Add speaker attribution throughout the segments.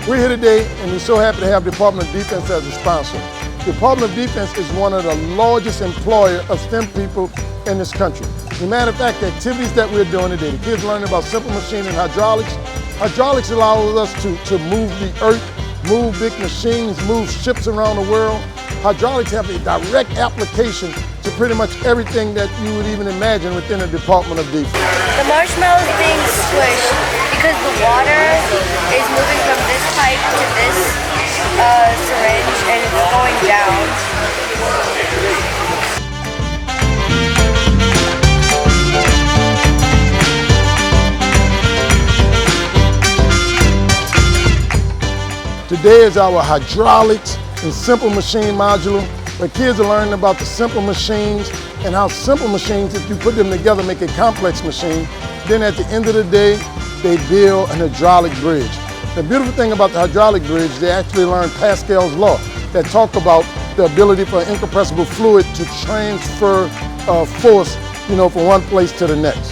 Speaker 1: We're here today and we're so happy to have the Department of Defense as a sponsor. The Department of Defense is one of the largest employers of STEM people in this country. As a matter of fact, the activities that we're doing today, the kids learning about simple machine and hydraulics. Hydraulics allows us to move the earth, move big machines, move ships around the world. Hydraulics have a direct application to pretty much everything that you would even imagine within the Department of Defense.
Speaker 2: The marshmallow is being squished because the water is moving from this pipe to this syringe and it's going down.
Speaker 1: Today is our hydraulics and simple machine module, where kids are learning about the simple machines and how simple machines, if you put them together, make a complex machine. Then at the end of the day, they build an hydraulic bridge. The beautiful thing about the hydraulic bridge, they actually learn Pascal's law that talk about the ability for incompressible fluid to transfer force, from one place to the next.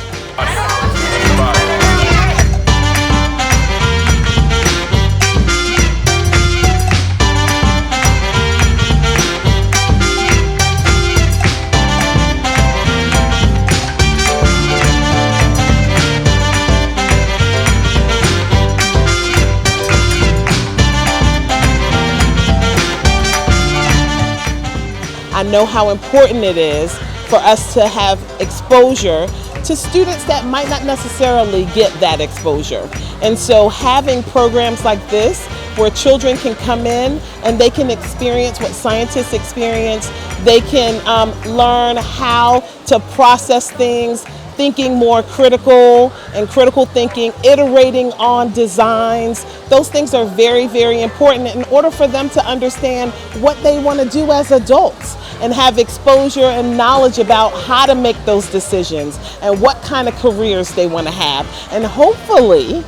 Speaker 3: I know how important it is for us to have exposure to students that might not necessarily get that exposure. And so having programs like this where children can come in and they can experience what scientists experience, they can learn how to process things, thinking more critical and critical thinking, iterating on designs. Those things are very, very important in order for them to understand what they want to do as adults and have exposure and knowledge about how to make those decisions and what kind of careers they want to have. And hopefully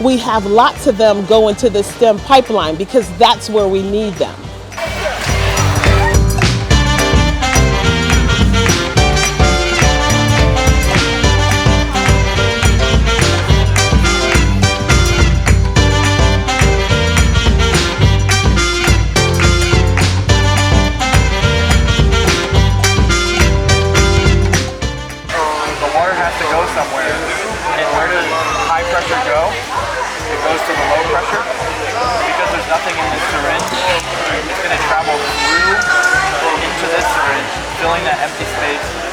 Speaker 3: we have lots of them go into the STEM pipeline because that's where we need them.
Speaker 4: Somewhere. And where does high pressure go? It goes to the low pressure. Because there's nothing in this syringe, it's going to travel through into this syringe, filling that empty space